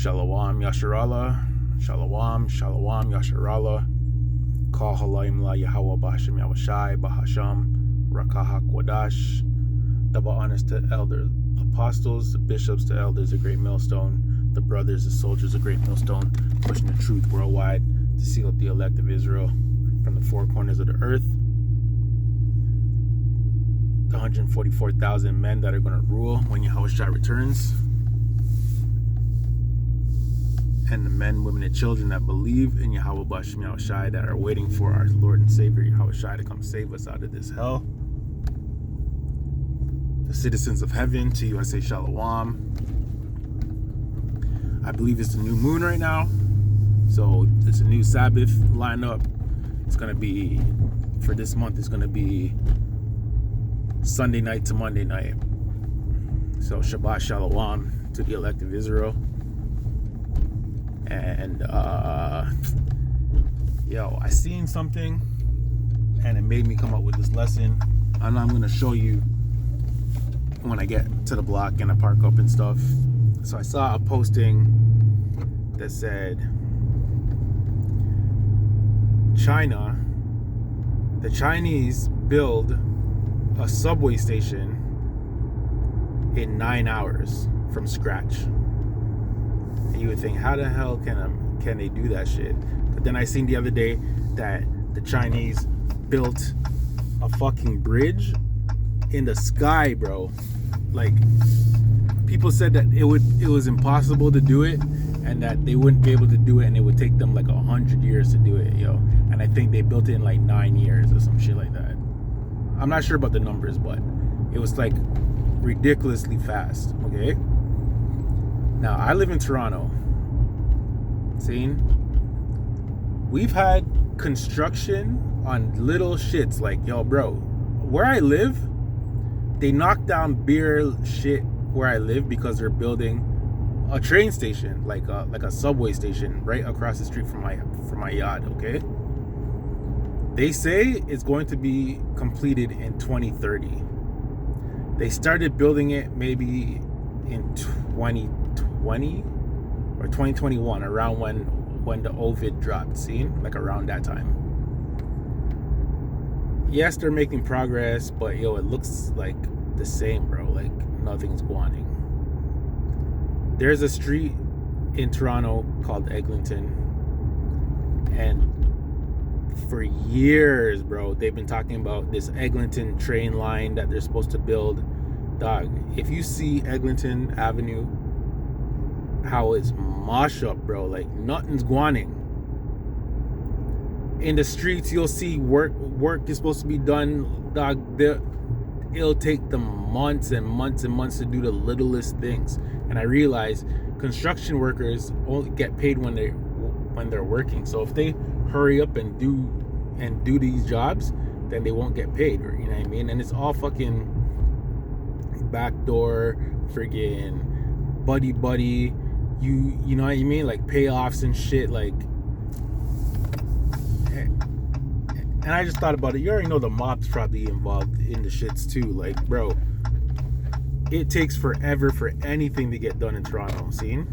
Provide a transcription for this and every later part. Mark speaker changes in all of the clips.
Speaker 1: Shalom Yasharallah, Shalom, Shalom Yasharallah, Kal Halayim La Yahweh Bahasham Yahweh Bahasham, Rakahak Wadash. Double honors to elder apostles, the bishops, the elders, a great millstone, the brothers, the soldiers, a great millstone, pushing the truth worldwide to seal up the elect of Israel from the four corners of the earth. The 144,000 men that are going to rule when Yahushua returns. And the men, women, and children that believe in Yahweh Bashem Yahushai, that are waiting for our Lord and Savior Yahushai to come save us out of this hell. The citizens of heaven, to you I say Shalom. I believe it's the new moon right now, so it's a new Sabbath lineup. It's going to be, for this month, it's going to be Sunday night to Monday night. So Shabbat Shalom to the elect of Israel. And I seen something and it made me come up with this lesson, and I'm gonna show you when I get to the block and I park up and stuff. So I saw a posting that said the Chinese build a subway station in 9 hours from scratch. And you would think, how the hell can they do that shit? But then I seen the other day that the Chinese built a fucking bridge in the sky, bro. Like, people said that it was impossible to do it, and that they wouldn't be able to do it, and it would take them like 100 years to do it, yo. And I think they built it in like 9 years or some shit like that. I'm not sure about the numbers, but it was like ridiculously fast, okay? Now, I live in Toronto. Seen? We've had construction on little shits like, yo, bro, where I live, they knock down beer shit where I live because they're building a train station, like a subway station right across the street from my yard, okay? They say it's going to be completed in 2030. They started building it maybe in 2020 or 2021, around when the Ovid dropped, seen? Like around that time. Yes, they're making progress, but yo, it looks like the same, bro. Like nothing's going. There's a street in Toronto called Eglinton, and for years, bro, they've been talking about this Eglinton train line that they're supposed to build. Dog, if you see Eglinton Avenue, how it's mosh up, bro, like nothing's going. In the streets, you'll see work is supposed to be done, dog. It'll take them months and months and months to do the littlest things. And I realize construction workers only get paid when they're working. So if they hurry up and do these jobs, then they won't get paid, or you know what I mean? And it's all fucking backdoor, friggin' buddy, you know what I mean? Like payoffs and shit, like. And I just thought about it. You already know the mob's probably involved in the shits too. Like, bro, it takes forever for anything to get done in Toronto, seen?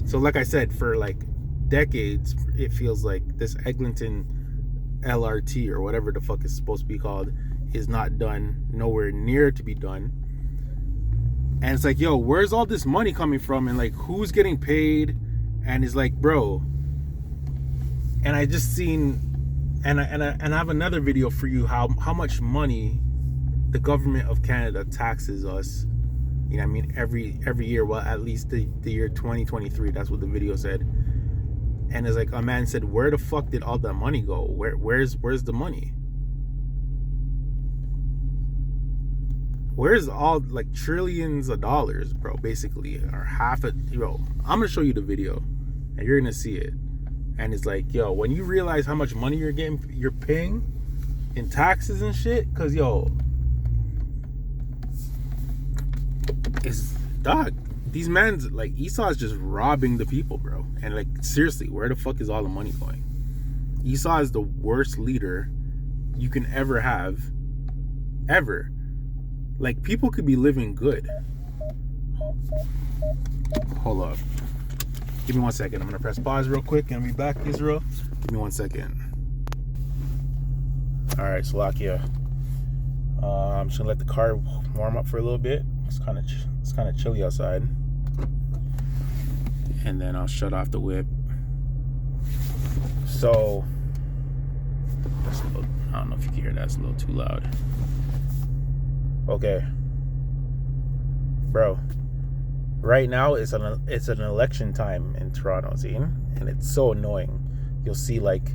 Speaker 1: So like I said, for like decades, it feels like this Eglinton LRT or whatever the fuck it's supposed to be called is not done, nowhere near to be done. And it's like, yo, where's all this money coming from? And like, who's getting paid? And it's like, bro. And I just seen, and I have another video for you how much money the government of Canada taxes us. You know what I mean? Every year. Well, at least the year 2023. That's what the video said. And it's like a man said, where the fuck did all that money go? Where's the money? Where's all like trillions of dollars, bro? Basically, or half a, yo. I'm gonna show you the video, and you're gonna see it. And it's like, yo, when you realize how much money you're paying in taxes and shit, cause yo, it's dog. These men's like Esau is just robbing the people, bro. And like seriously, where the fuck is all the money going? Esau is the worst leader you can ever have, ever. Like, people could be living good. Hold up. Give me 1 second. I'm gonna press pause real quick and be back, Israel. Give me 1 second. All right, Slovakia. I'm just gonna let the car warm up for a little bit. It's kind of chilly outside, and then I'll shut off the whip. So I don't know if you can hear that. It's a little too loud. Okay, bro. Right now it's an election time in Toronto, see? And it's so annoying. You'll see like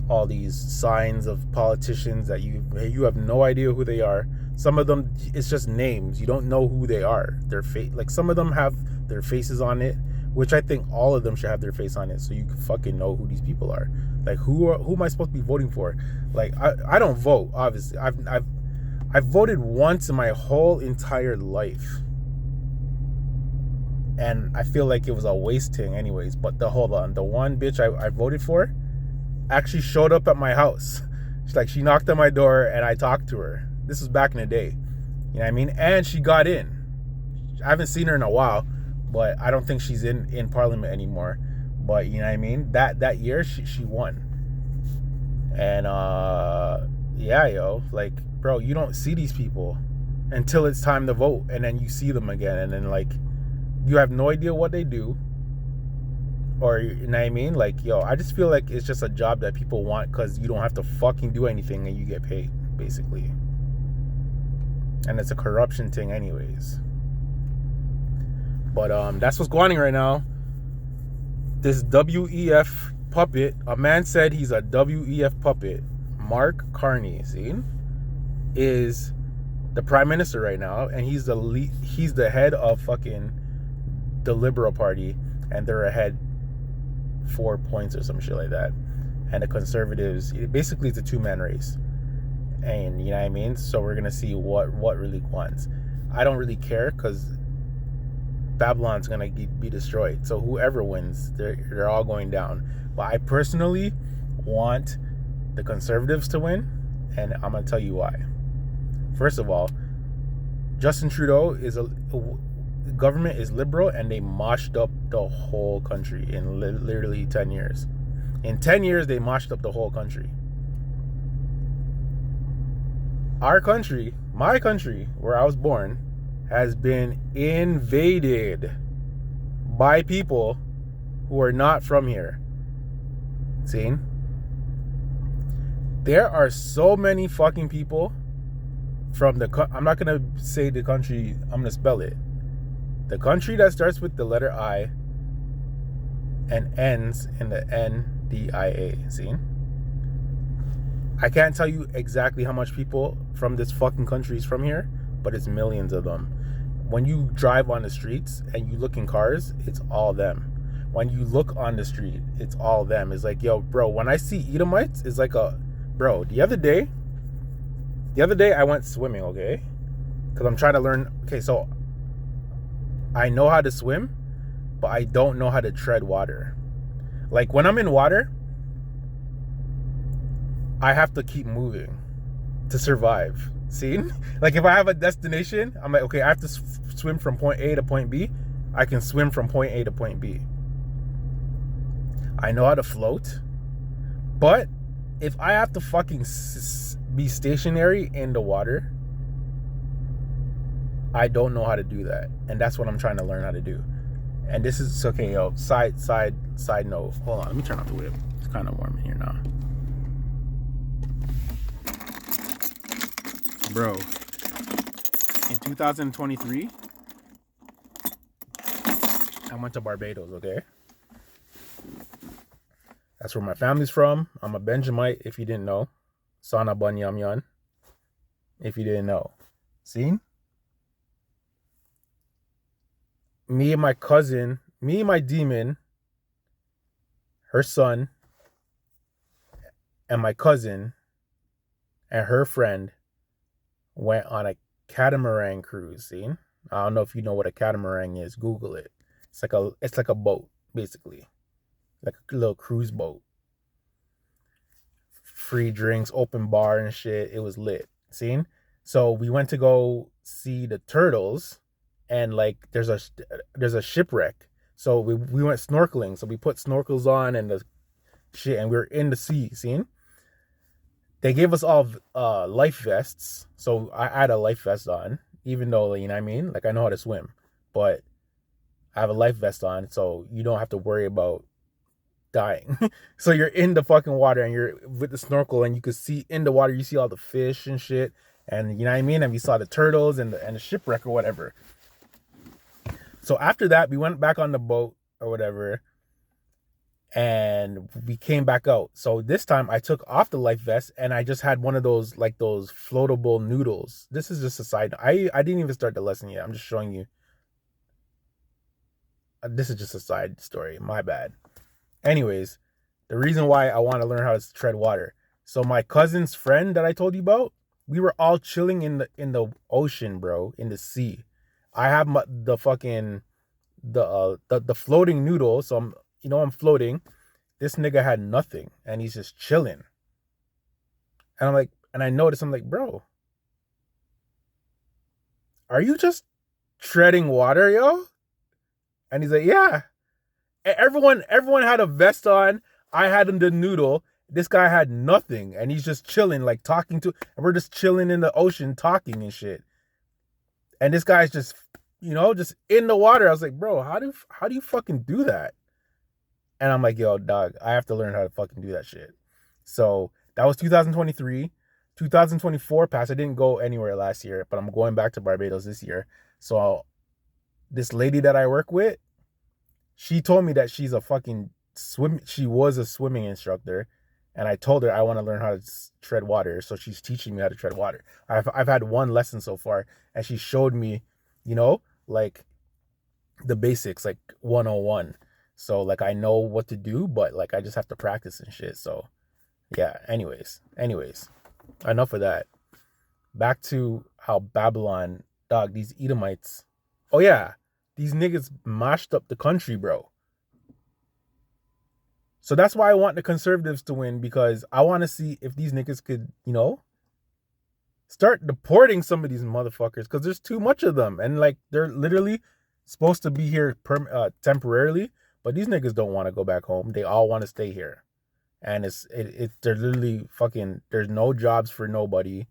Speaker 1: all these signs of politicians that you have no idea who they are. Some of them, it's just names. You don't know who they are. Their face, like some of them have their faces on it, which I think all of them should have their face on it, so you can fucking know who these people are. Like who am I supposed to be voting for? Like I don't vote, obviously. I've voted once in my whole entire life, and I feel like it was a wasting anyways. But the one bitch I voted for actually showed up at my house. She knocked on my door and I talked to her. This was back in the day, you know what I mean? And she got in. I haven't seen her in a while, but I don't think she's in parliament anymore. But you know what I mean? That year she won. And yeah, yo, like, bro, you don't see these people until it's time to vote, and then you see them again, and then like you have no idea what they do. Or, you know what I mean? Like, yo, I just feel like it's just a job that people want because you don't have to fucking do anything and you get paid, basically. And it's a corruption thing anyways. But that's what's going on right now. This WEF puppet, a man said he's a WEF puppet. Mark Carney, see, is the prime minister right now, and he's the head of fucking the Liberal Party, and they're ahead 4 points or some shit like that. And the Conservatives, basically it's a two-man race. And you know what I mean? So we're gonna see what really wins. I don't really care because Babylon's gonna be destroyed. So whoever wins, they're all going down. But I personally want the Conservatives to win, and I'm gonna tell you why. First of all, Justin Trudeau the government is liberal, and they moshed up the whole country in literally 10 years. In 10 years, they moshed up the whole country. Our country, my country, where I was born, has been invaded by people who are not from here. See? There are so many fucking people from I'm not going to say the country, I'm going to spell it. The country that starts with the letter I and ends in the NDIA. See? I can't tell you exactly how much people from this fucking country is from here, but it's millions of them. When you drive on the streets and you look in cars, it's all them. When you look on the street, it's all them. It's like, yo, bro, when I see Edomites, it's like bro, the other day I went swimming, okay? Because I'm trying to learn. Okay, so I know how to swim, but I don't know how to tread water. Like when I'm in water, I have to keep moving to survive. See? Like if I have a destination, I'm like, okay, I have to swim from point A to point B. I can swim from point A to point B. I know how to float, but if I have to fucking be stationary in the water, I don't know how to do that. And that's what I'm trying to learn how to do. And this is okay, yo, side note. Hold on, let me turn off the whip. It's kind of warm in here now. Bro, in 2023, I went to Barbados, okay? That's where my family's from. I'm a Benjamite, if you didn't know. Sana Banyamyan, if you didn't know. See? Me and my demon, her son, and my cousin, and her friend went on a catamaran cruise. See? I don't know if you know what a catamaran is. Google it. It's like a boat, basically. Like a little cruise boat. Free drinks, open bar and shit. It was lit. See? So we went to go see the turtles, and like there's a shipwreck. So we went snorkeling. So we put snorkels on and the shit, and we were in the sea. Seeing they gave us all life vests. So I had a life vest on, even though you know what I mean. Like I know how to swim, but I have a life vest on, so you don't have to worry about dying. So you're in the fucking water and you're with the snorkel and you can see in the water, you see all the fish and shit. And you know what I mean? And we saw the turtles and the shipwreck or whatever. So after that, we went back on the boat or whatever. And we came back out. So this time I took off the life vest and I just had one of those like those floatable noodles. This is just a side. I didn't even start the lesson yet. I'm just showing you. This is just a side story. My bad. Anyways, the reason why I want to learn how to tread water. So my cousin's friend that I told you about, we were all chilling in the ocean, bro, in the sea. I have the fucking the floating noodle, so I'm floating. This nigga had nothing, and he's just chilling. And I'm like, and I noticed, I'm like, bro, are you just treading water, yo? And he's like, yeah. Everyone had a vest on. I had the noodle. This guy had nothing, and he's just chilling, like talking to. And we're just chilling in the ocean, talking and shit. And this guy's just, just in the water. I was like, bro, how do you fucking do that? And I'm like, yo, dog, I have to learn how to fucking do that shit. So that was 2023. 2024 passed. I didn't go anywhere last year, but I'm going back to Barbados this year. So this lady that I work with, she told me that she's a fucking she was a swimming instructor, and I told her I want to learn how to tread water, so she's teaching me how to tread water. I've had one lesson so far, and she showed me, like the basics, like 101. So like I know what to do, but like I just have to practice and shit. So yeah, anyways, enough of that. Back to how Babylon, dog, these Edomites. Oh yeah, these niggas mashed up the country, bro. So that's why I want the conservatives to win, because I want to see if these niggas could, start deporting some of these motherfuckers, because there's too much of them. And like they're literally supposed to be here temporarily, but these niggas don't want to go back home. They all want to stay here. And they're literally fucking, there's no jobs for nobody.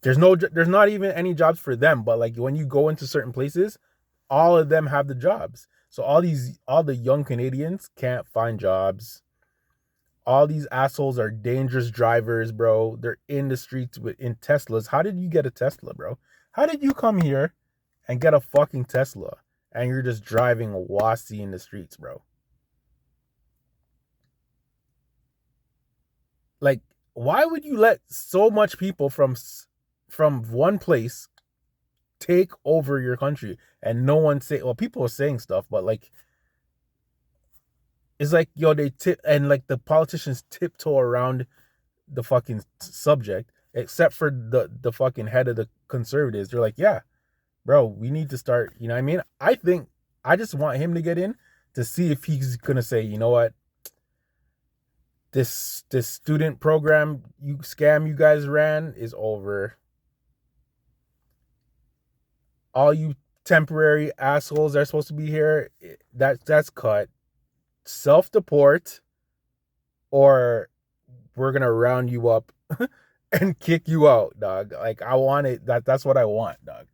Speaker 1: There's not even any jobs for them, but like when you go into certain places, all of them have the jobs. So all the young Canadians can't find jobs. All these assholes are dangerous drivers, bro. They're in the streets in Teslas. How did you get a Tesla, bro? How did you come here and get a fucking Tesla and you're just driving a Wasi in the streets, bro? Like, why would you let so much people from one place take over your country and no one say, well, people are saying stuff, but like it's like, yo, they tip, and like the politicians tiptoe around the fucking subject, except for the fucking head of the conservatives. They're like, yeah, bro, we need to start, you know what I mean? I think I just want him to get in to see if he's gonna say, you know what, this student program you guys ran is over. All you temporary assholes that are supposed to be here, that's cut. Self-deport, or we're gonna round you up and kick you out, dog. Like I want it. That's what I want, dog.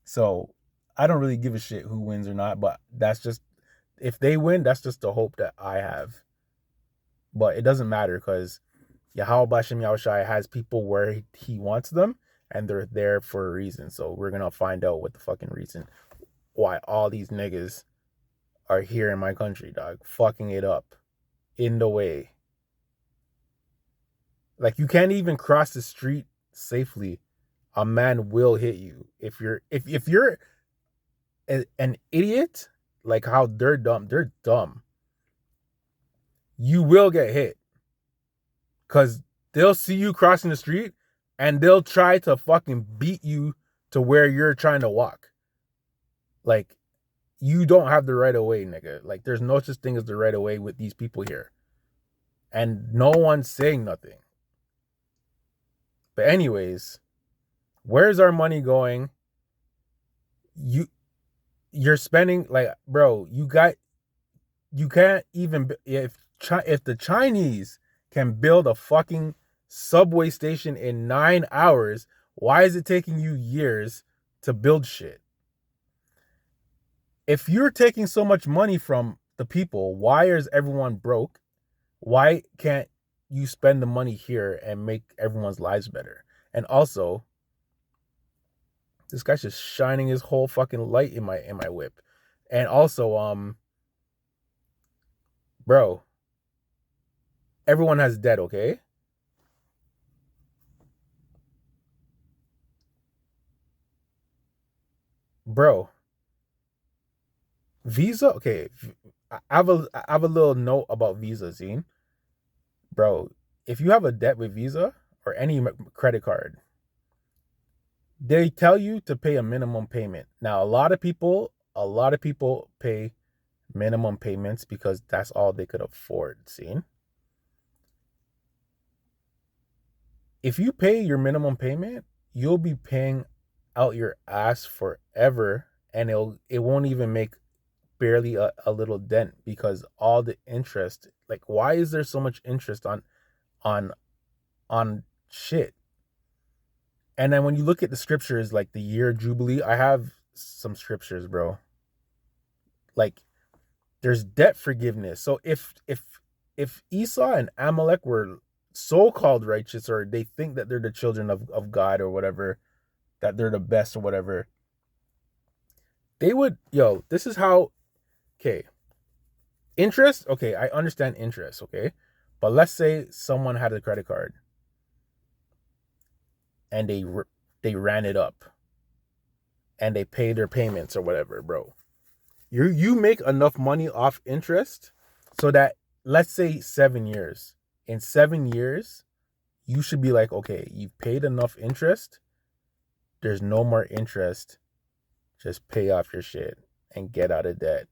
Speaker 1: So I don't really give a shit who wins or not, but that's just, if they win, that's just the hope that I have. But it doesn't matter, because Yahweh Bashem Yahushai has people where he wants them, and they're there for a reason. So we're gonna find out what the fucking reason why all these niggas are here in my country, dog, fucking it up in the way. Like you can't even cross the street safely. A man will hit you if you're an idiot. Like how they're dumb. You will get hit, because they'll see you crossing the street and they'll try to fucking beat you to where you're trying to walk. Like, you don't have the right of way, nigga. Like, there's no such thing as the right of way with these people here. And no one's saying nothing. But anyways, where's our money going? you're spending like, bro, you can't even if the Chinese can build a fucking subway station in 9 hours, why is it taking you years to build shit? If you're taking so much money from the people, why is everyone broke? Why can't you spend the money here and make everyone's lives better? And also, this guy's just shining his whole fucking light in my whip. And also, bro, everyone has debt, okay? Bro, Visa, okay. I have a little note about Visa, Zine. Bro, if you have a debt with Visa or any credit card, they tell you to pay a minimum payment. Now, a lot of people pay minimum payments because that's all they could afford, see? If you pay your minimum payment, you'll be paying out your ass forever, and it won't even make barely a little dent because all the interest, like, why is there so much interest on on shit? And then when you look at the scriptures, like the year jubilee, I have some scriptures, bro. Like, there's debt forgiveness. So if Esau and Amalek were so-called righteous, or they think that they're the children of God or whatever, that they're the best or whatever, they would, this is how, okay, interest, okay, I understand interest, okay? But let's say someone had a credit card and they ran it up and they pay their payments or whatever, bro. You make enough money off interest so that, let's say 7 years. In 7 years, you should be like, okay, you've paid enough interest. There's no more interest. Just pay off your shit and get out of debt.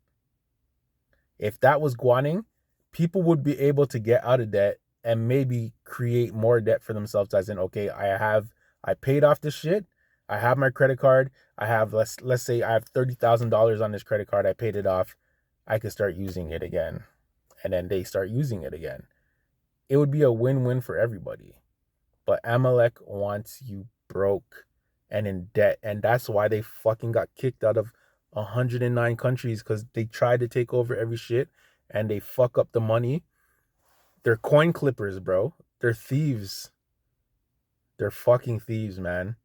Speaker 1: If that was Guaning, people would be able to get out of debt and maybe create more debt for themselves, as in, okay, I paid off this shit. I have my credit card. I have, let's say I have $30,000 on this credit card. I paid it off. I could start using it again. And then they start using it again. It would be a win-win for everybody. But Amalek wants you broke and in debt. And that's why they fucking got kicked out of 109 countries, because they tried to take over every shit and they fuck up the money. They're coin clippers, bro. They're thieves. They're fucking thieves, man.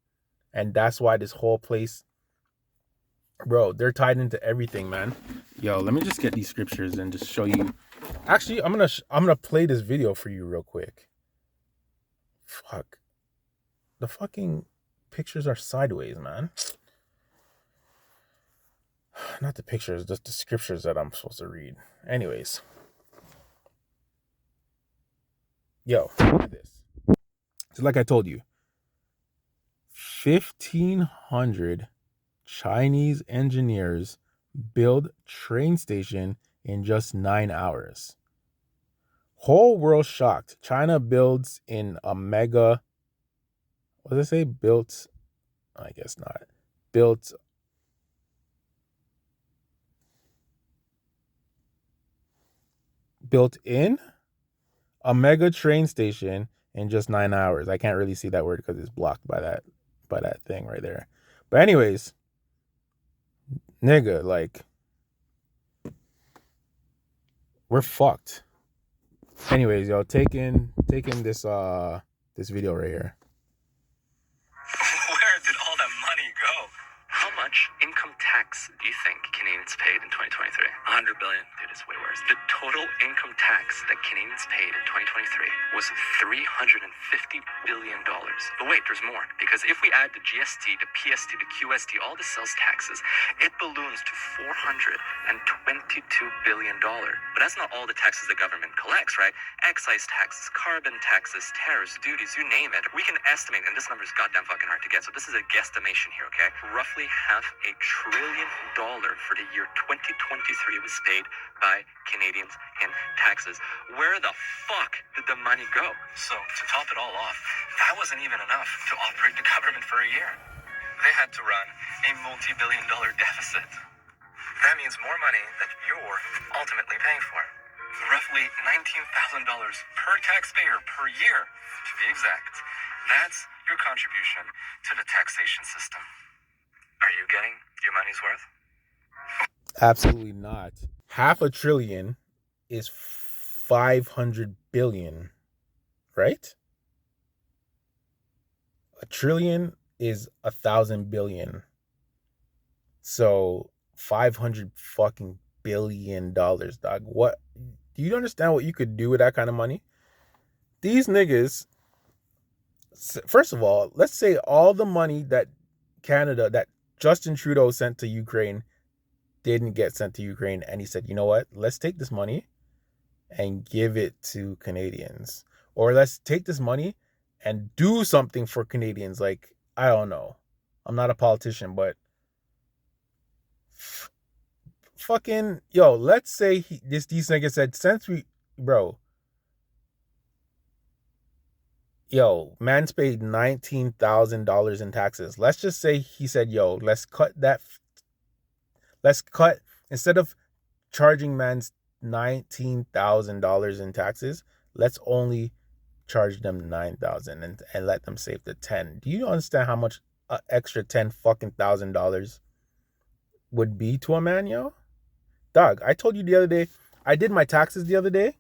Speaker 1: And that's why this whole place, bro, they're tied into everything, man. Yo, let me just get these scriptures and just show you. Actually, I'm gonna play this video for you real quick. Fuck. The fucking pictures are sideways, man. Not the pictures, just the scriptures that I'm supposed to read. Anyways. Yo, look at this. So like I told you, 1,500 Chinese engineers build train station in just 9 hours. Whole world shocked. China builds in a mega, what did I say? Built, I guess not. Built in a mega train station in just 9 hours. I can't really see that word because it's blocked by that thing right there. But anyways, nigga, like, we're fucked. Anyways, yo, taking this video right here.
Speaker 2: Where did all that money go? How much income tax do you think Canadians paid in 2023? 100 billion. Dude, it's way worse. The total income tax that Canadians paid in 2023 was $350 billion. But wait, there's more. Because if we add the GST, the PST, the QST, all the sales taxes, it balloons to $422 billion. But that's not all the taxes the government collects, right? Excise taxes, carbon taxes, tariffs, duties, you name it. We can estimate, and this number is goddamn fucking hard to get, so this is a guesstimation here, okay? Roughly $500 billion for the year 2023 was paid by Canadians in taxes. Where the fuck did the money go? So, to top it all off, that wasn't even enough to operate the government for a year. They had to run a multi-billion-dollar deficit. That means more money that you're ultimately paying for. Roughly $19,000 per taxpayer per year, to be exact. That's your contribution to the taxation system. Are you getting your money's worth?
Speaker 1: Absolutely not. $500 billion is 500 billion, right? A trillion is 1,000 billion. So 500 fucking $1 billion, dog. What? Do you understand what you could do with that kind of money? These niggas, first of all, let's say all the money that Justin Trudeau sent to Ukraine didn't get sent to Ukraine, and he said, you know what? Let's take this money and give it to Canadians. Or let's take this money and do something for Canadians. Like, I don't know. I'm not a politician, but fucking, yo, let's say these niggas said, since we, bro, yo, man's paid $19,000 in taxes. Let's just say he said, yo, let's cut, instead of charging man's $19,000 in taxes, let's only charge them $9,000 and let them save the 10. Do you understand how much extra $10,000 would be to a man, yo? Dog, I told you the other day, I did my taxes the other day,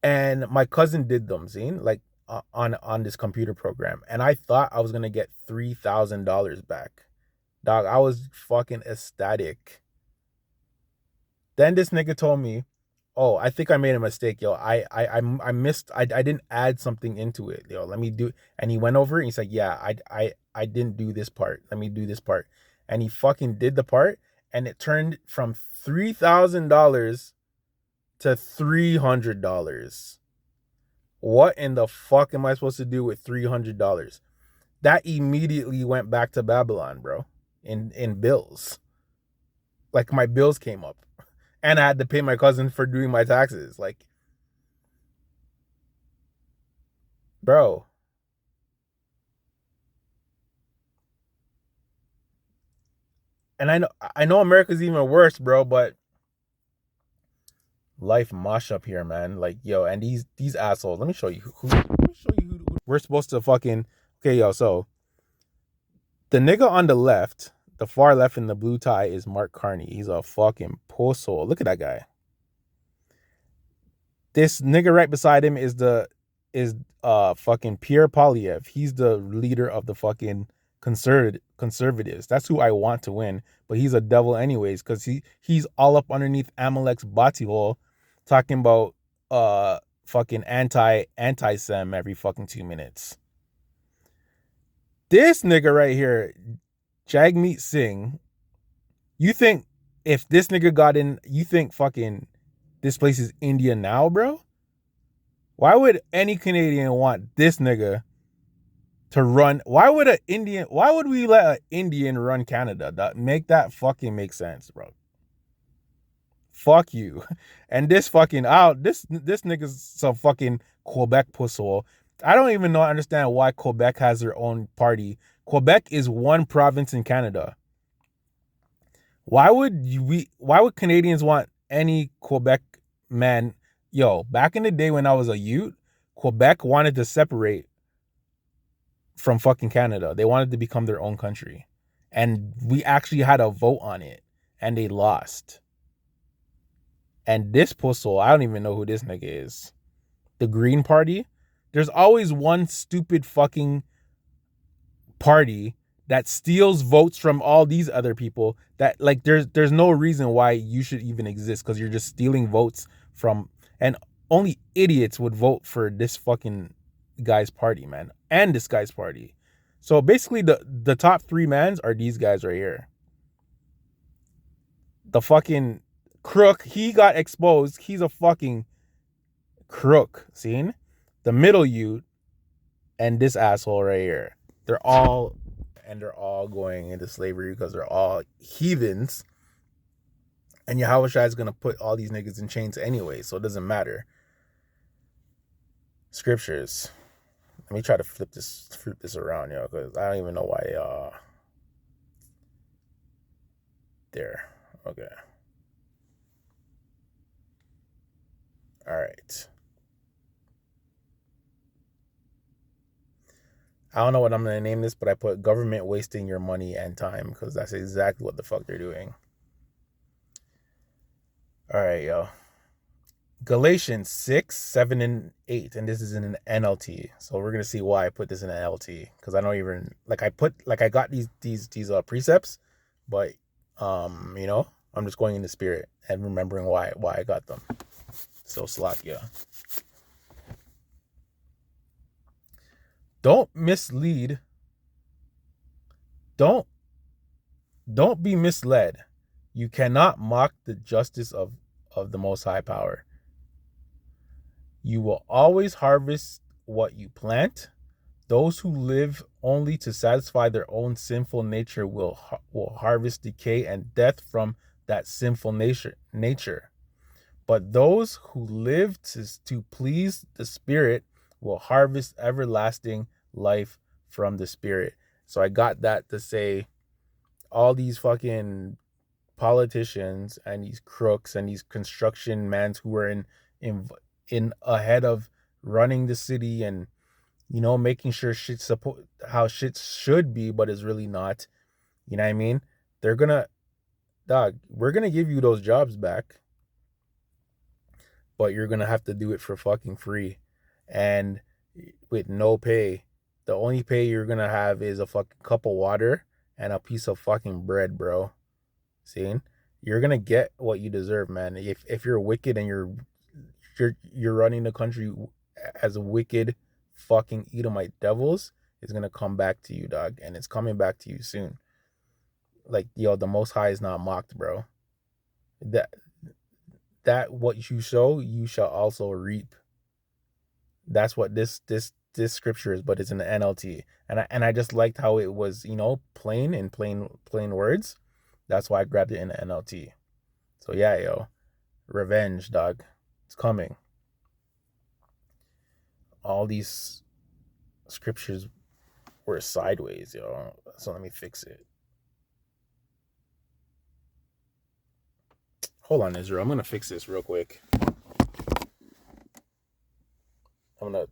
Speaker 1: and my cousin did them, like on this computer program, and I thought I was gonna get $3,000 back. Dog, I was fucking ecstatic. Then this nigga told me, oh, I think I made a mistake, yo. I missed, I didn't add something into it, yo. Let me do, and he went over it and he's like, yeah, I didn't do this part. Let me do this part. And he fucking did the part, and it turned from $3,000 to $300. What in the fuck am I supposed to do with $300? That immediately went back to Babylon, bro, in bills. Like, my bills came up, and I had to pay my cousin for doing my taxes. Like, bro. And I know America's even worse, bro, but life mosh up here, man. Like, yo, and these assholes. Let me show you who we're supposed to fucking. Okay, yo, so the nigga on the left, the far left in the blue tie, is Mark Carney. He's a fucking posthole. Look at that guy. This nigga right beside him is fucking Pierre Poilievre. He's the leader of the fucking conservatives. That's who I want to win, but he's a devil anyways, because he's all up underneath Amalek's body hole, talking about fucking anti-Sem every fucking 2 minutes. This nigga right here, Jagmeet Singh, you think if this nigga got in, you think fucking this place is India now, bro? Why would any Canadian want this nigga to run? Why would we let an Indian run Canada? Make that fucking make sense, bro. Fuck you. And this fucking this nigga's some fucking Quebec pusshole. I don't even understand why Quebec has their own party. Quebec is one province in Canada. Why would Canadians want any Quebec man? Yo, back in the day when I was a youth, Quebec wanted to separate from fucking Canada. They wanted to become their own country. And we actually had a vote on it, and they lost. And this puzzle, I don't even know who this nigga is. The Green Party. There's always one stupid fucking party that steals votes from all these other people that, like, there's no reason why you should even exist, because you're just stealing votes from, and only idiots would vote for this fucking guy's party, man, and this guy's party. So basically the top three mans are these guys right here. The fucking crook, he got exposed. He's a fucking crook. Seen? The middle youth and this asshole right here. They're all going into slavery because they're all heathens. And Yahushua is going to put all these niggas in chains anyway, so it doesn't matter. Scriptures. Let me try to flip this around, yo, because I don't even know why. there. Okay. All right. I don't know what I'm going to name this, but I put government wasting your money and time because that's exactly what the fuck they're doing. All right, yo. Galatians 6, 7, and 8. And this is in an NLT. So we're going to see why I put this in an NLT. Because I don't even, I got these precepts, but, I'm just going in the spirit and remembering why I got them. So Slakia. Don't mislead. Don't be misled. You cannot mock the justice of the Most High Power. You will always harvest what you plant. Those who live only to satisfy their own sinful nature will harvest decay and death from that sinful nature. But those who live to please the Spirit will harvest everlasting life from the Spirit. So I got that to say all these fucking politicians and these crooks and these construction mans who are in ahead of running the city and making sure shit's how shit should be, but is really not. You know what I mean? They're gonna, we're gonna give you those jobs back, but you're gonna have to do it for fucking free and with no pay. The only pay you're gonna have is a fucking cup of water and a piece of fucking bread, bro. See? You're gonna get what you deserve, man. If you're wicked and you're running the country as a wicked fucking Edomite devils, it's gonna come back to you, dog, and it's coming back to you soon. Like, yo, the Most High is not mocked, bro. That what you sow, you shall also reap. That's what this scripture is, but it's in the NLT, and I just liked how it was, plain in plain words. That's why I grabbed it in the NLT. So yeah, yo, revenge, dog, it's coming. All these scriptures were sideways, yo. So let me fix it. Hold on, Israel. I'm gonna fix this real quick. I'm gonna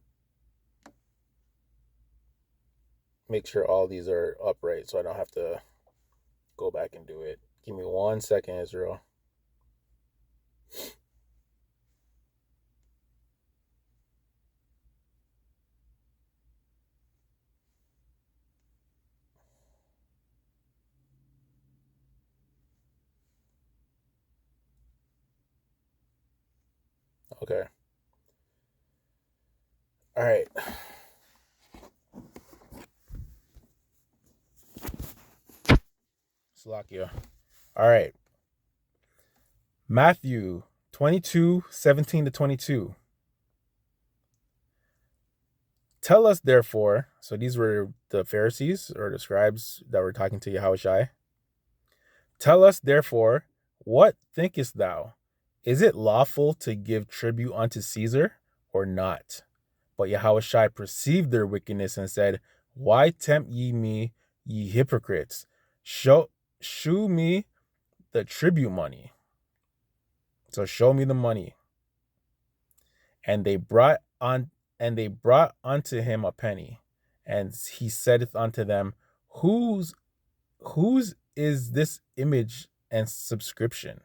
Speaker 1: make sure all these are upright so I don't have to go back and do it. Give me 1 second, Israel. Okay. All right. Slakia. All right. Matthew 22, 17 to 22. Tell us, therefore, so these were the Pharisees or the scribes that were talking to Yahushua. Tell us, therefore, what thinkest thou? Is it lawful to give tribute unto Caesar or not? But Yahushua perceived their wickedness and said, Why tempt ye me, ye hypocrites? Shew me the tribute money. So show me the money. And they brought unto him a penny. And he saith unto them, Whose is this image and subscription?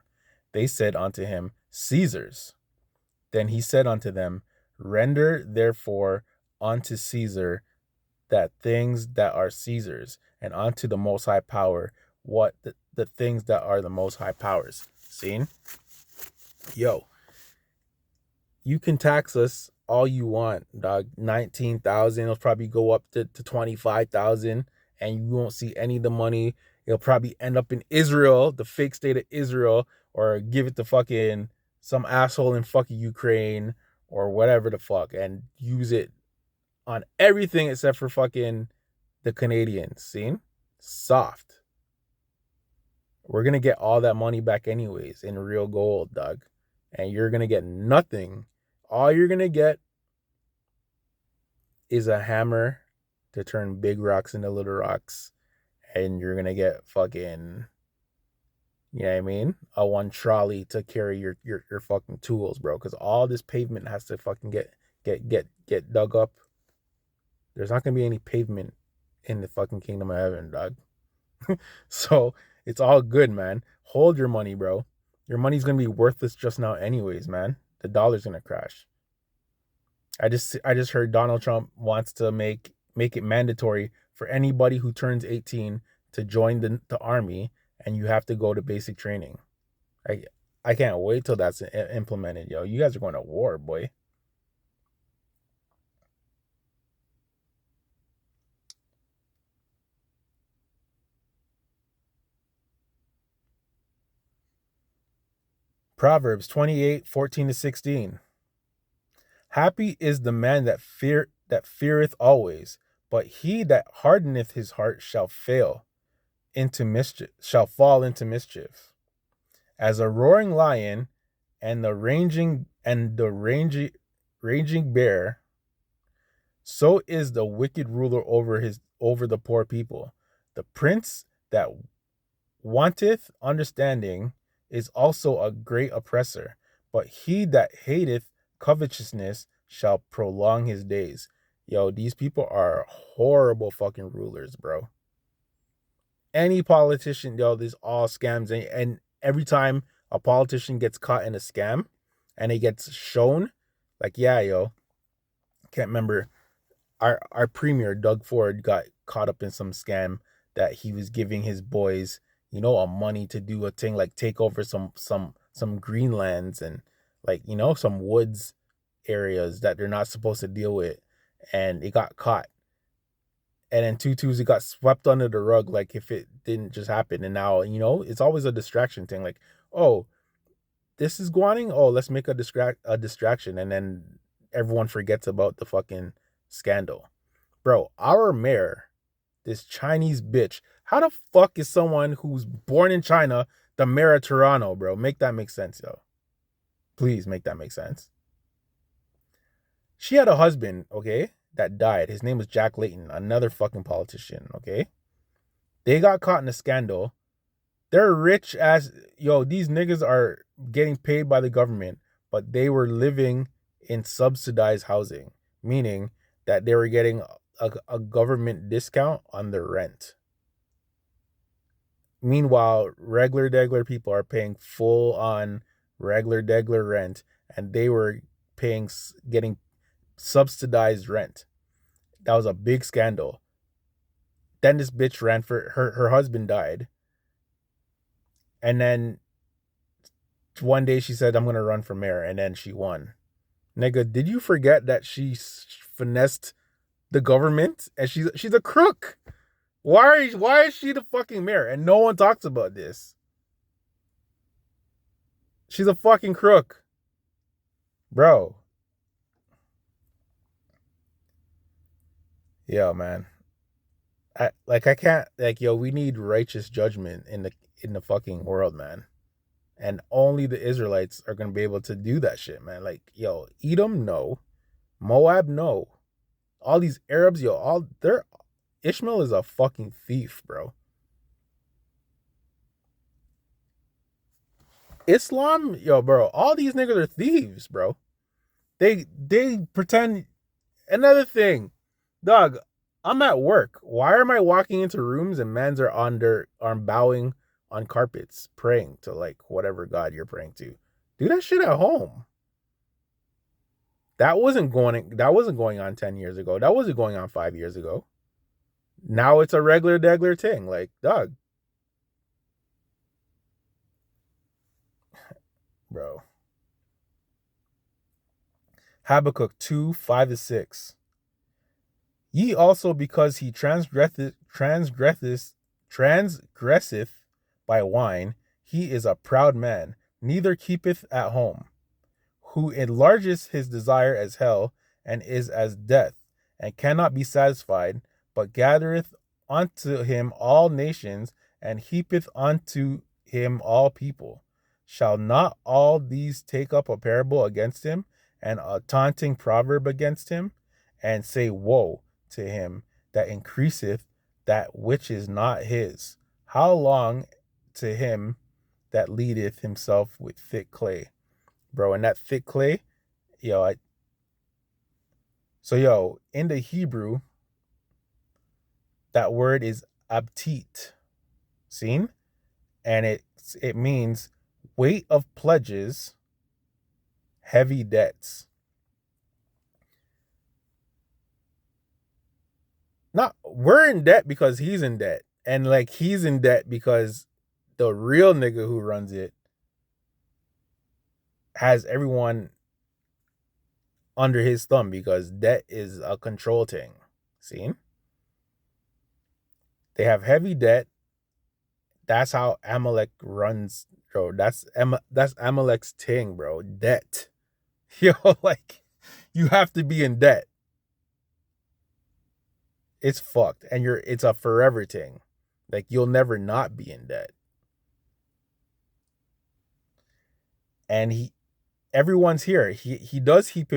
Speaker 1: They said unto him, Caesar's. Then he said unto them, Render therefore unto Caesar that things that are Caesar's, and unto the Most High Power what the things that are the Most High Power's. Seen? Yo, you can tax us all you want, dog. 19,000, it'll probably go up to 25,000, and you won't see any of the money. It'll probably end up in Israel, the fake state of Israel, or give it to fucking some asshole in fucking Ukraine or whatever the fuck, and use it on everything except for fucking the Canadians. Seen? Soft. We're gonna get all that money back anyways in real gold, dog. And you're gonna get nothing. All you're gonna get is a hammer to turn big rocks into little rocks. And you're gonna get fucking, You know what I mean? A one trolley to carry your fucking tools, bro. Because all this pavement has to fucking get dug up. There's not gonna be any pavement in the fucking kingdom of heaven, dog. So it's all good, man. Hold your money, bro. Your money's gonna be worthless just now, anyways, man. The dollar's gonna crash. I just heard Donald Trump wants to make it mandatory for anybody who turns 18 to join the army, and you have to go to basic training. I can't wait till that's implemented, yo. You guys are going to war, boy. Proverbs 28:14-16. Happy is the man that feareth always, but he that hardeneth his heart shall fall into mischief. As a roaring lion and the raging bear, so is the wicked ruler over the poor people. The prince that wanteth understanding is also a great oppressor, but he that hateth covetousness shall prolong his days. Yo, these people are horrible fucking rulers, bro. Any politician, yo, these all scams, and every time a politician gets caught in a scam and it gets shown, like, yeah, yo, can't remember, our premier Doug Ford got caught up in some scam that he was giving his boys, a money to do a thing like take over some greenlands and, like, some woods areas that they're not supposed to deal with, and it got caught. And then it got swept under the rug like if it didn't just happen. And now, it's always a distraction thing. Like, oh, this is Guaning. Oh, let's make a distraction, and then everyone forgets about the fucking scandal. Bro, our mayor, this Chinese bitch. How the fuck is someone who's born in China the mayor of Toronto, bro? Make that make sense, yo. Please make that make sense. She had a husband, okay, that died. His name was Jack Layton, another fucking politician, okay? They got caught in a scandal. They're rich as, yo, these niggas are getting paid by the government, but they were living in subsidized housing, meaning that they were getting a government discount on their rent. Meanwhile, regular people are paying full on regular rent, and they were getting subsidized rent. That was a big scandal. Then this bitch ran for her husband died. And then one day she said, I'm gonna run for mayor, and then she won. Nigga, did you forget that she finessed the government? And she's a crook. Why is she the fucking mayor? And no one talks about this. She's a fucking crook. Bro. Yo, man. I can't, like, yo, we need righteous judgment in the fucking world, man. And only the Israelites are gonna be able to do that shit, man. Like, yo, Edom, no. Moab, no. All these Arabs, yo, Ishmael is a fucking thief, bro. Islam, yo, bro, all these niggas are thieves, bro. They pretend. Another thing, dog, I'm at work. Why am I walking into rooms and mans are bowing on carpets, praying to, like, whatever God you're praying to? Do that shit at home. That wasn't going on 10 years ago. That wasn't going on 5 years ago. Now it's a regular thing. Like, dog. Bro. Habakkuk 2:5-6. Ye also, because he transgresseth by wine, he is a proud man, neither keepeth at home, who enlargeth his desire as hell, and is as death, and cannot be satisfied, but gathereth unto him all nations, and heapeth unto him all people. Shall not all these take up a parable against him, and a taunting proverb against him, and say, woe to him that increaseth that which is not his? How long to him that leadeth himself with thick clay, bro. And that thick clay, yo, in the Hebrew, that word is abtit, seen, and it means weight of pledges, heavy debts. Not we're in debt because he's in debt, and like he's in debt because the real nigga who runs it has everyone under his thumb because debt is a control thing. Seen? They have heavy debt. That's how Amalek runs, bro. That's Amalek's thing, bro. Debt. Yo, like you have to be in debt. It's fucked, and it's a forever thing. Like you'll never not be in debt. And everyone's here. He does heap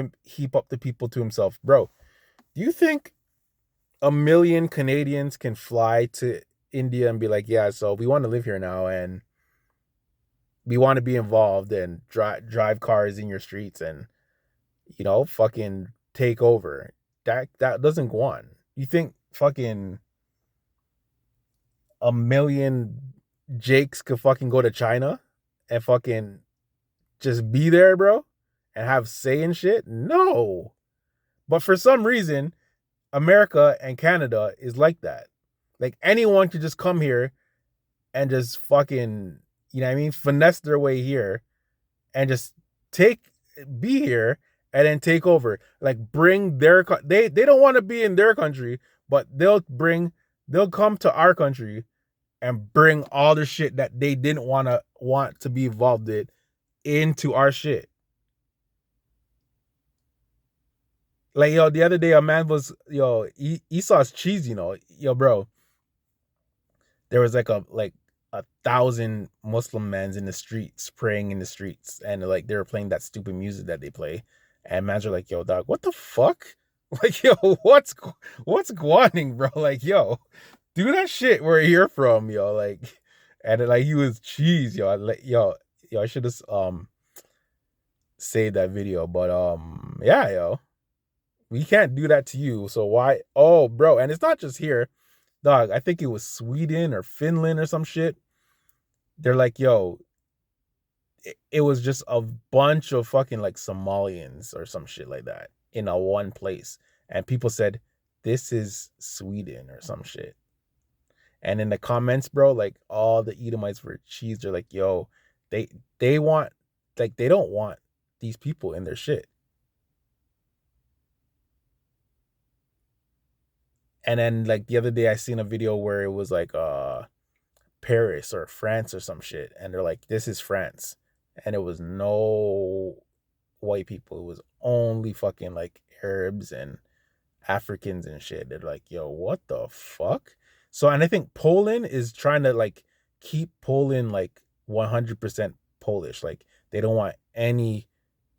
Speaker 1: up the people to himself, bro. Do you think 1,000,000 Canadians can fly to India and be like, yeah, so we want to live here now and we want to be involved and drive cars in your streets and fucking take over? That doesn't go on. You think fucking 1,000,000 Jakes could fucking go to China and fucking just be there, bro, and have say in shit? No. But for some reason, America and Canada is like that. Like anyone could just come here and just fucking, finesse their way here and just be here and then take over. Like bring they don't want to be in their country, but they'll come to our country and bring all the shit that they didn't want to be involved in into our shit. Like, the other day a man was, Esau's cheese, bro. There was like 1,000 Muslim mans in the streets, praying in the streets, and like they were playing that stupid music that they play. And mans are like, yo, dog, what the fuck? Like, yo, what's going, bro? Like, yo, do that shit where you're from, yo. Like, and like he was cheese, yo. I should have saved that video, but yeah, yo. We can't do that to you. So why? Oh, bro. And it's not just here. Dog, I think it was Sweden or Finland or some shit. They're like, yo, it was just a bunch of fucking like Somalians or some shit like that in a one place. And people said, this is Sweden or some shit. And in the comments, bro, like all the Edomites were cheese. They're like, yo, they want, like, they don't want these people in their shit. And then like the other day I seen a video where it was like Paris or France or some shit. And they're like, this is France. And it was no white people. It was only fucking like Arabs and Africans and shit. They're like, yo, what the fuck? So, and I think Poland is trying to like keep Poland like 100% Polish. Like they don't want any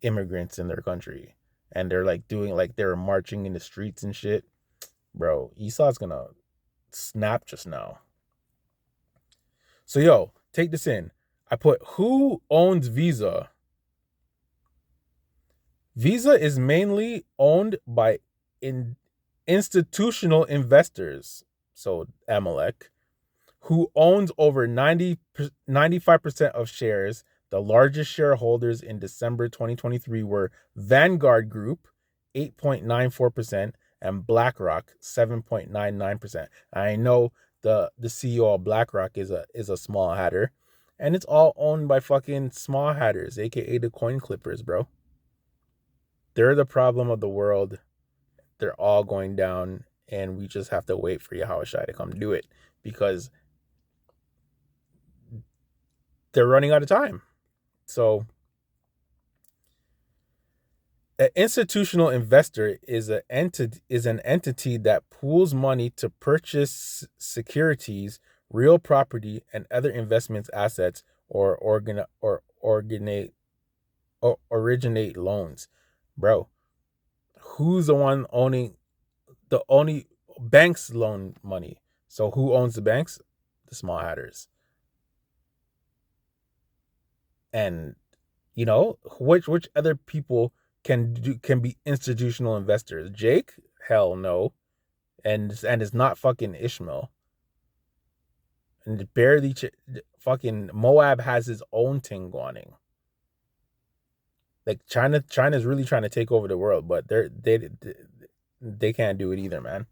Speaker 1: immigrants in their country. And they're like doing like they're marching in the streets and shit. Bro, Esau's gonna snap just now. So, yo, take this in. I put, who owns Visa? Visa is mainly owned by institutional investors, so Amalek, who owns over 95% of shares. The largest shareholders in December 2023 were Vanguard Group, 8.94%, and BlackRock, 7.99%. I know the CEO of BlackRock is a small hatter, and it's all owned by fucking small hatters, aka the coin clippers, bro. They're the problem of the world. They're all going down, and we just have to wait for Yahushua to come do it because they're running out of time. So, an institutional investor is an entity that pools money to purchase securities, real property, and other investments assets, or originate loans. Bro, who's the one owning the only banks loan money? So who owns the banks? The small hatters. And which other people can be institutional investors? Jake? Hell no. And it's not fucking Ishmael. And barely fucking Moab has his own thing going. Like China's really trying to take over the world, but they can't do it either, man.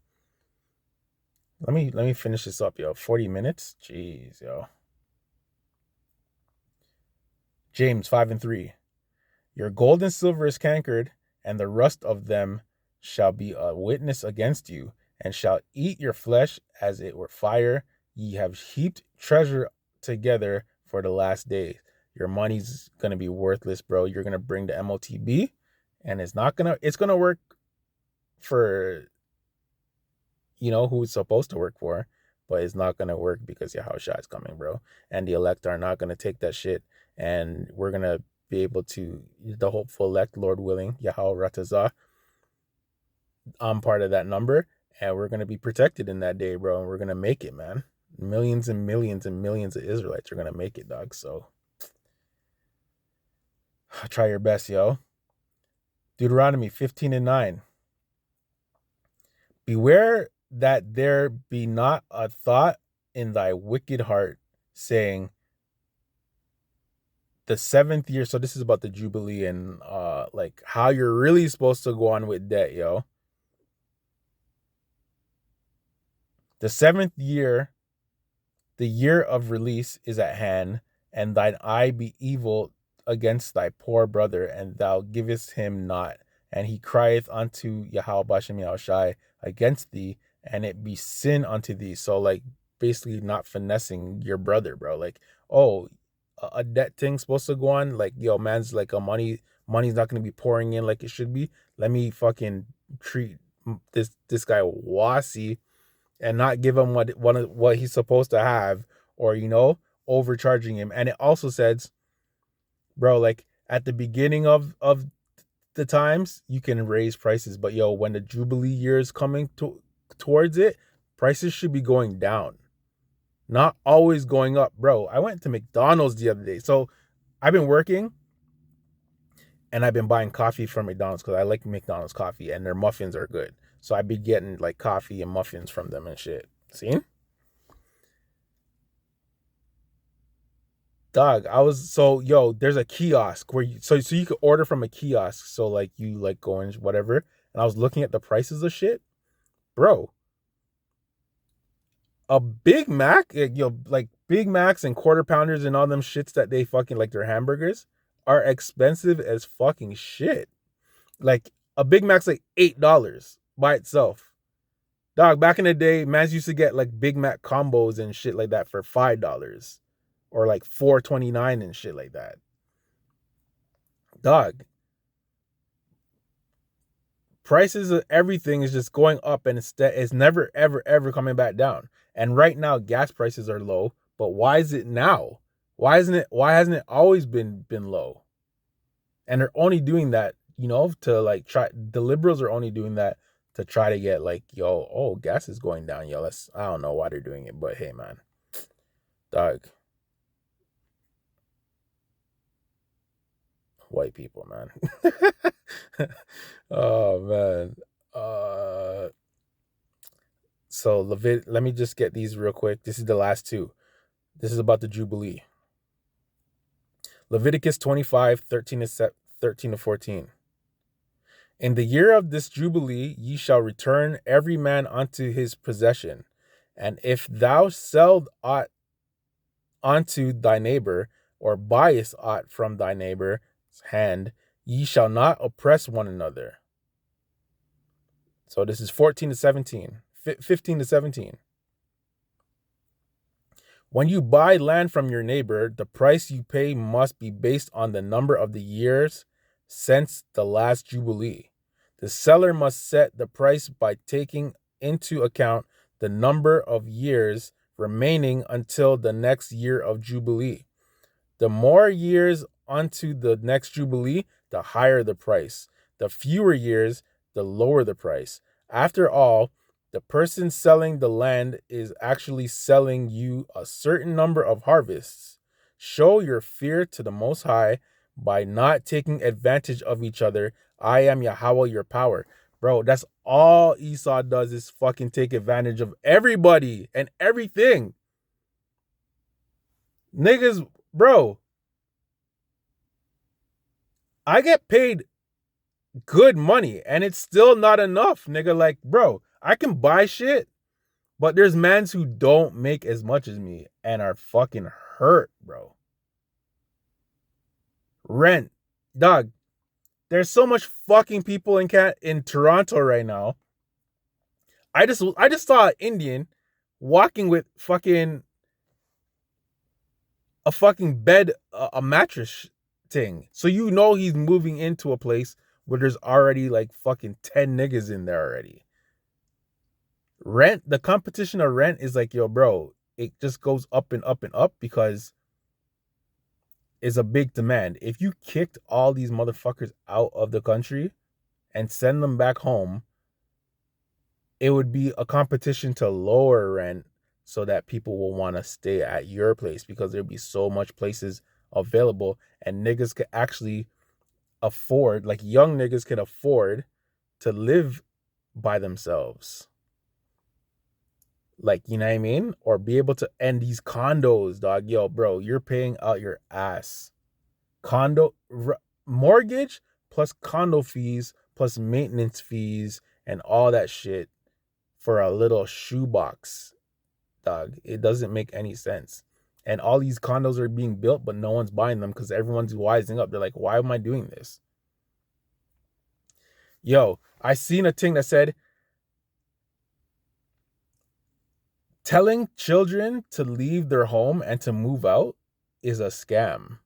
Speaker 1: Let me finish this up, yo. 40 minutes? Jeez, yo. James 5:3. Your gold and silver is cankered, and the rust of them shall be a witness against you, and shall eat your flesh as it were fire. Ye have heaped treasure together for the last days. Your money's gonna be worthless, bro. You're gonna bring the MOTB, and it's gonna work for who it's supposed to work for, but it's not gonna work because Yahushua is coming, bro. And the elect are not gonna take that shit, and we're gonna be able to, the hopeful elect, Lord willing, Yahweh Ratazah, I'm part of that number, and we're gonna be protected in that day, bro, and we're gonna make it, man. Millions and millions and millions of Israelites are gonna make it, dog. So try your best, yo. Deuteronomy 15:9. Beware that there be not a thought in thy wicked heart, saying, the 7th year. So this is about the Jubilee and like how you're really supposed to go on with debt, yo. The 7th year, the year of release, is at hand, and thine eye be evil against thy poor brother, and thou givest him not, and he crieth unto Yahweh Bashem Yahushai against thee, and it be sin unto thee. So like basically not finessing your brother, bro. Like, oh, a debt thing's supposed to go on, like, yo, man's like money's not gonna be pouring in like it should be. Let me fucking treat this guy wasi and not give him what he's supposed to have, or overcharging him. And it also says, bro, like at the beginning of the times, you can raise prices, but yo, when the Jubilee year is coming towards it, prices should be going down, not always going up, bro. I went to McDonald's the other day. So I've been working and I've been buying coffee from McDonald's because I like McDonald's coffee and their muffins are good. So I'd be getting like coffee and muffins from them and shit. See? Dog, there's a kiosk where you could order from a kiosk. So like you like go and whatever. And I was looking at the prices of shit. Bro, a Big Mac, like Big Macs and quarter pounders and all them shits that they fucking like their hamburgers are expensive as fucking shit. Like a Big Mac's like $8 by itself. Dog, back in the day, mans used to get like Big Mac combos and shit like that for $5 or like $4.29 and shit like that. Dog, prices of everything is just going up, and it's never ever ever coming back down. And right now, gas prices are low, but why is it now? Why hasn't it always been low? And they're only doing that, to like try. The liberals are only doing that to try to get like, gas is going down, yo. I don't know why they're doing it, but hey, man, dog, white people, man. Oh man. So let me just get these real quick. This is the last two. This is about the Jubilee. Leviticus 25, 13 to 14. In the year of this Jubilee, ye shall return every man unto his possession. And if thou sell aught unto thy neighbor, or buyest aught from thy neighbor's hand, ye shall not oppress one another. So this is 15 to 17. When you buy land from your neighbor, the price you pay must be based on the number of the years since the last Jubilee. The seller must set the price by taking into account the number of years remaining until the next year of Jubilee. The more years unto the next Jubilee, the higher the price. The fewer years, the lower the price. After all, the person selling the land is actually selling you a certain number of harvests. Show your fear to the Most High by not taking advantage of each other. I am Yahweh, your power. Bro, that's all Esau does is fucking take advantage of everybody and everything. Niggas, bro, I get paid good money and it's still not enough, nigga. Like, bro, I can buy shit, but there's mans who don't make as much as me and are fucking hurt, bro. Rent, dog. There's so much fucking people in Toronto right now. I just saw an Indian walking with fucking a fucking bed, a mattress thing. So you know he's moving into a place where there's already like fucking 10 niggas in there already. Rent, the competition of rent is like, yo, bro, it just goes up and up and up because it's a big demand. If you kicked all these motherfuckers out of the country and send them back home, it would be a competition to lower rent so that people will want to stay at your place because there'd be so much places available and niggas could actually afford, like young niggas could afford to live by themselves. Like, you know what I mean? Or be able to end these condos, dog. Yo, bro, you're paying out your ass. Mortgage plus condo fees plus maintenance fees and all that shit for a little shoebox, dog. It doesn't make any sense. And all these condos are being built, but no one's buying them because everyone's wising up. They're like, why am I doing this? Yo, I seen a thing that said, telling children to leave their home and to move out is a scam.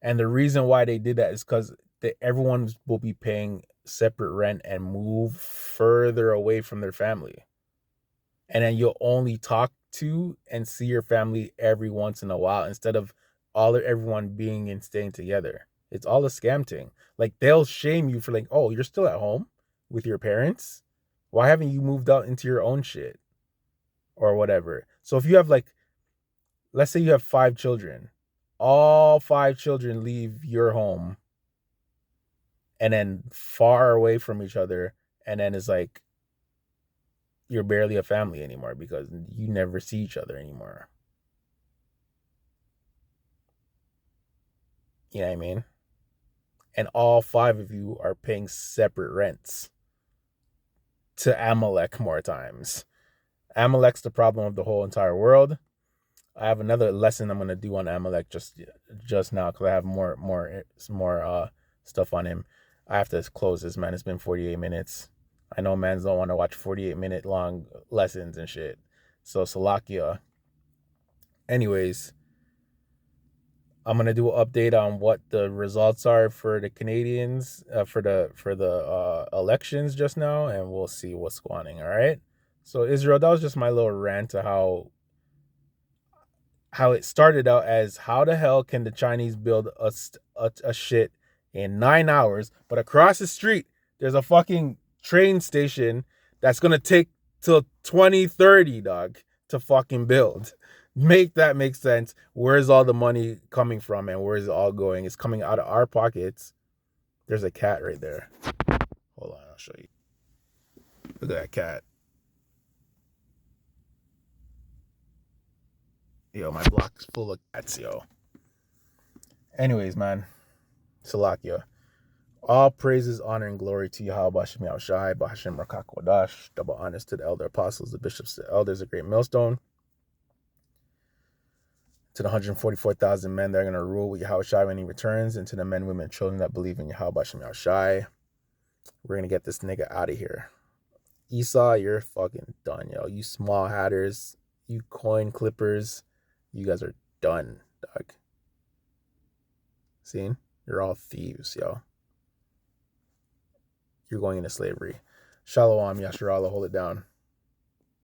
Speaker 1: And the reason why they did that is because everyone will be paying separate rent and move further away from their family. And then you'll only talk to and see your family every once in a while instead of everyone being and staying together. It's all a scam thing. Like, they'll shame you for like, oh, you're still at home with your parents? Why haven't you moved out into your own shit? Or whatever. So if you have like, let's say you have 5 children, all 5 children leave your home and then far away from each other, and then it's like you're barely a family anymore because you never see each other anymore. You know what I mean? And all 5 of you are paying separate rents to Amalek more times. Amalek's the problem of the whole entire world. I have another lesson I'm gonna do on Amalek just now because I have more stuff on him. I have to close this, man. It's been 48 minutes. I know mans don't want to watch 48-minute long lessons and shit. So Salakia. Anyways, I'm gonna do an update on what the results are for the Canadians for the elections just now, and we'll see what's going on. All right. So Israel, that was just my little rant to how it started out as, how the hell can the Chinese build a shit in 9 hours, but across the street there's a fucking train station that's gonna take till 2030, dog, to fucking build. Make that make sense. Where's all the money coming from and where is it all going? It's coming out of our pockets. There's a cat right there. Hold on, I'll show you. Look at that cat. Yo, my block is full of cats, yo. Anyways, man. Salakia. All praises, honor, and glory to Yahweh B'Hashem Yahushai, B'Hashem Rakak Wadash. Double honors to the elder apostles, the bishops, the elders, the great millstone. To the 144,000 men that are going to rule with Yahushai when he returns, and to the men, women, and children that believe in Yahweh B'Hashem Yahushai. We're going to get this nigga out of here. Esau, you're fucking done, yo. You small hatters, you coin clippers, you guys are done, dog. Seen? You're all thieves, yo. You're going into slavery. Shalom, Yasharallah, hold it down.